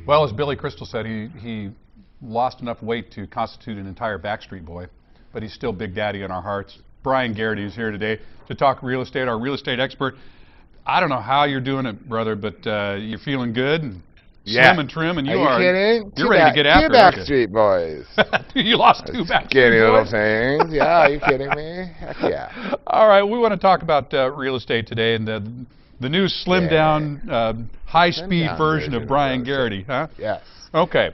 Well, as Billy Crystal said, he lost enough weight to constitute an entire Backstreet Boy, but he's still Big Daddy in our hearts. Bryan Garrity is here today to talk real estate, our real estate expert. I don't know how you're doing it, brother, but you're feeling good and slim and trim, and you're ready to get after it. Two Backstreet Boys. You lost two Backstreet Boys. Skinny little things. Yeah, are you kidding me? Heck yeah. All right, we want to talk about real estate today and the new slimmed down, high-speed version of Bryan Garrity, huh? Yes. Okay.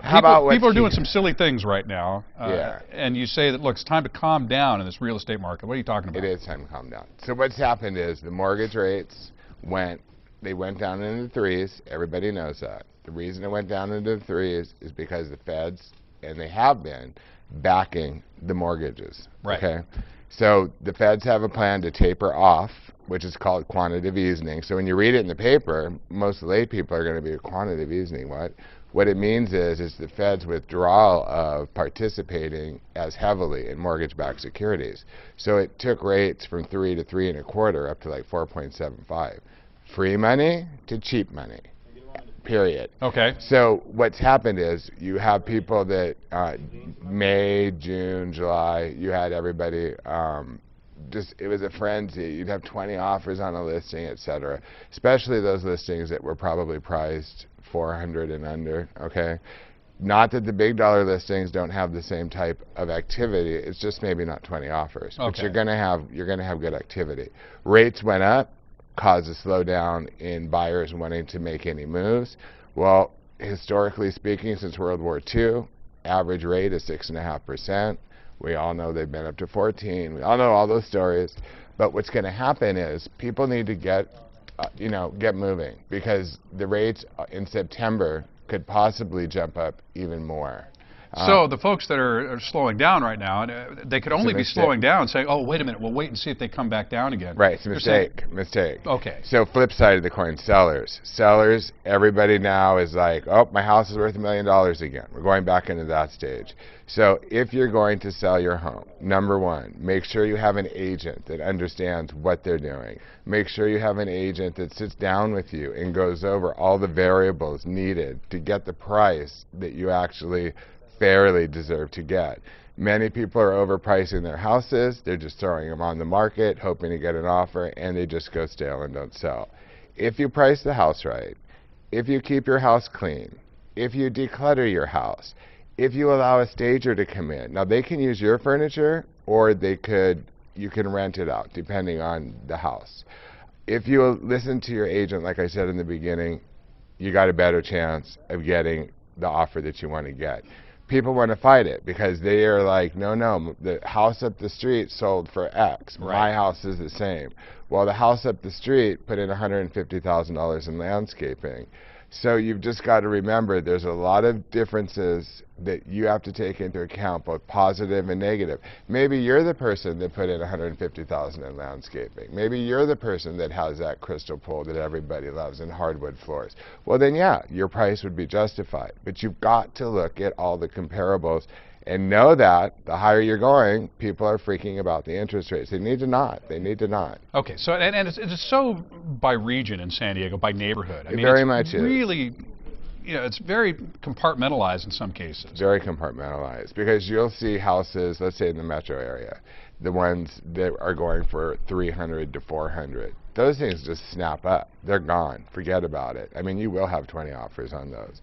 People are doing some silly things right now, and you say that, look, it's time to calm down in this real estate market. What are you talking about? It is time to calm down. So what's happened is the mortgage rates went down into the threes. Everybody knows that. The reason it went down into the threes is because the feds, and they have been, backing the mortgages. Right. Okay. So the feds have a plan to taper off, which is called quantitative easing. So when you read it in the paper, most lay people are going to be quantitative easing. What it means is the Fed's withdrawal of participating as heavily in mortgage-backed securities. So it took rates from 3 to 3 1/4 up to like 4.75. Free money to cheap money, period. Okay. So what's happened is you have people that May, June, July, you had everybody, it was a frenzy. You'd have 20 offers on a listing, et cetera, especially those listings that were probably priced 400 and under, okay? Not that the big dollar listings don't have the same type of activity, it's just maybe not 20 offers. Okay. But you're gonna have good activity. Rates went up, caused a slowdown in buyers wanting to make any moves. Well, historically speaking, since World War II, average rate is 6.5%. We all know they've been up to 14. We all know all those stories. But what's gonna happen is people need to get moving, because the rates in September could possibly jump up even more. So the folks that are slowing down right now, they could only be slowing down, saying, "Oh, wait a minute, we'll wait and see if they come back down again." Right, it's a mistake. Okay. So flip side of the coin, sellers. Everybody now is like, "Oh, my house is worth $1 million again." We're going back into that stage. So if you're going to sell your home, number one, make sure you have an agent that understands what they're doing. Make sure you have an agent that sits down with you and goes over all the variables needed to get the price that you actually fairly deserve to get. Many people are overpricing their houses. They're just throwing them on the market, hoping to get an offer, and they just go stale and don't sell. If you price the house right, if you keep your house clean, if you declutter your house, if you allow a stager to come in, now they can use your furniture, or you can rent it out, depending on the house. If you listen to your agent, like I said in the beginning, you got a better chance of getting the offer that you want to get. People want to fight it because they are like, no, the house up the street sold for X. Right. My house is the same. Well, the house up the street put in $150,000 in landscaping. So you've just got to remember there's a lot of differences that you have to take into account, both positive and negative. Maybe you're the person that put in $150,000 in landscaping. Maybe you're the person that has that crystal pool that everybody loves and hardwood floors. Well then, yeah, your price would be justified. But you've got to look at all the comparables and know that the higher you're going, people are freaking about the interest rates. They need to not. Okay, so and it's so by region in San Diego, by neighborhood. I mean, very much really, it's very compartmentalized in some cases. Very compartmentalized, because you'll see houses, let's say in the metro area, the ones that are going for 300 to 400. Those things just snap up. They're gone. Forget about it. I mean, you will have 20 offers on those.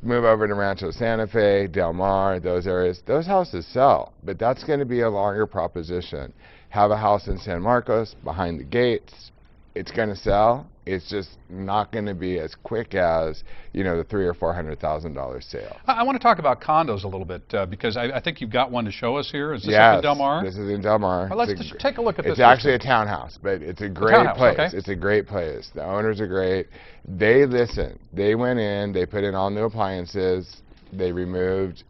Move over to Rancho Santa Fe, Del Mar, those areas, those houses sell, but that's going to be a longer proposition. Have a house in San Marcos, behind the gates, it's going to sell. It's just not going to be as quick as, the $300,000 or $400,000 sale. I want to talk about condos a little bit, because I think you've got one to show us here. Is this yes, up in Del Mar? This is in Del Mar. Well, let's just take a look at this. It's actually a townhouse, but it's a great place. Okay. It's a great place. The owners are great. They listened. They went in. They put in all new appliances. They removed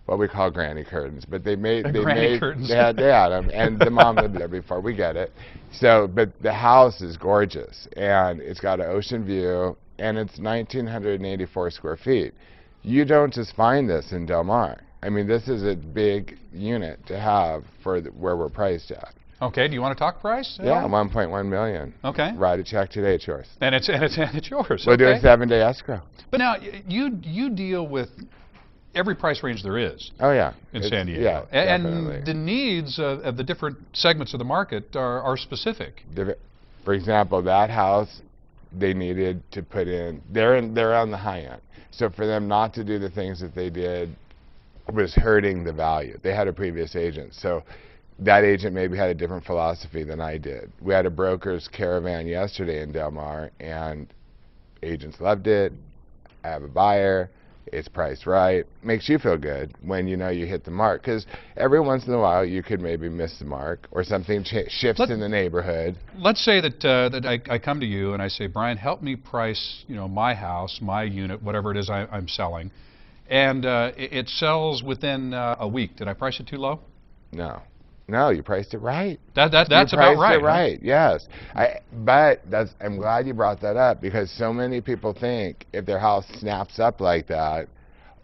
what we call granny curtains, but they had them, and the mom lived there before. We get it. So, but the house is gorgeous, and it's got an ocean view, and it's 1,984 square feet. You don't just find this in Del Mar. I mean, this is a big unit to have for where we're priced at. Okay, do you want to talk price? Yeah, 1.1 million. Okay. Write a check today, it's yours. And it's yours. We'll do a okay. 7-day escrow. But now you deal with every price range there is. Oh yeah. In San Diego. Yeah, definitely. And the needs of the different segments of the market are specific. For example, that house, they needed to put in, they're on the high end. So for them not to do the things that they did was hurting the value. They had a previous agent. So that agent maybe had a different philosophy than I did. We had a broker's caravan yesterday in Del Mar, and agents loved it. I have a buyer. It's priced right. Makes you feel good when you know you hit the mark. Because every once in a while you could maybe miss the mark, or something shifts in the neighborhood. Let's say that I come to you and I say, Bryan, help me price, my house, my unit, whatever it is I'm selling, and it sells within a week. Did I price it too low? No. No, you priced it right. That's you about right. Priced it right, huh? yes. I'm glad you brought that up, because so many people think if their house snaps up like that,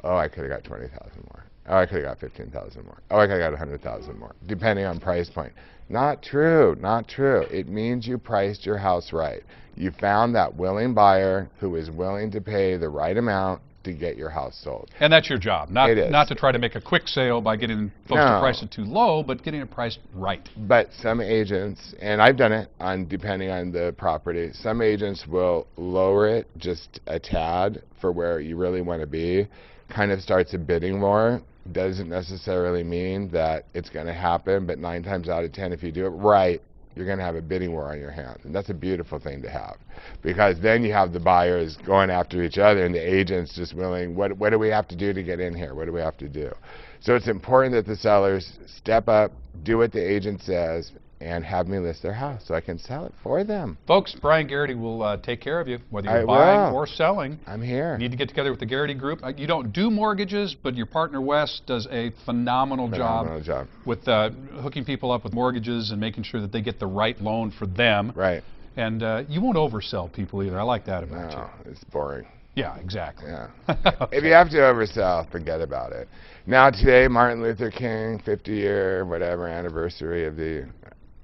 oh, I could have got 20,000 more. Oh, I could have got 15,000 more. Oh, I could have got 100,000 more, depending on price point. Not true, not true. It means you priced your house right. You found that willing buyer who is willing to pay the right amount to get your house sold. And that's your job, not to try to make a quick sale by getting folks to price it too low, but getting it priced right. But some agents, and I've done it depending on the property, some agents will lower it just a tad for where you really want to be, kind of starts a bidding war. Doesn't necessarily mean that it's going to happen, but 9 times out of 10, if you do it right, you're going to have a bidding war on your hands. And that's a beautiful thing to have, because then you have the buyers going after each other and the agents just willing, what do we have to do to get in here? What do we have to do? So it's important that the sellers step up, do what the agent says, and have me list their house so I can sell it for them. Folks, Bryan Garrity will take care of you, whether you're buying or selling. I'm here. You need to get together with the Garrity Group. You don't do mortgages, but your partner Wes does a phenomenal job with hooking people up with mortgages and making sure that they get the right loan for them. Right. And you won't oversell people either. I like that about you. No, it's boring. Yeah, exactly. Yeah. Okay. If you have to oversell, forget about it. Now today, Martin Luther King, 50-year, whatever, anniversary of the,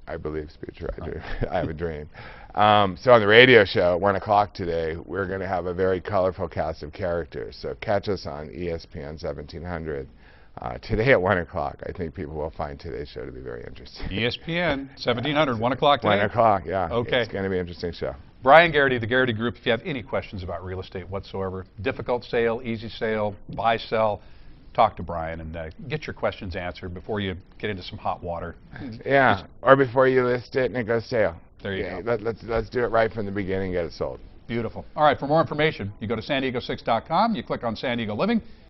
I believe, speech, I have a dream. So on the radio show at 1 o'clock today, we're going to have a very colorful cast of characters. So catch us on ESPN 1700 today at 1 o'clock. I think people will find today's show to be very interesting. ESPN 1700, 1 o'clock today? 1 o'clock, yeah. Okay. It's going to be an interesting show. Bryan Garrity, the Garrity Group. If you have any questions about real estate whatsoever, difficult sale, easy sale, buy, sell, talk to Bryan and get your questions answered before you get into some hot water. Yeah, or before you list it and it goes stale. There you go. Let's do it right from the beginning and get it sold. Beautiful. All right, for more information, you go to san diego6.com, you click on San Diego Living,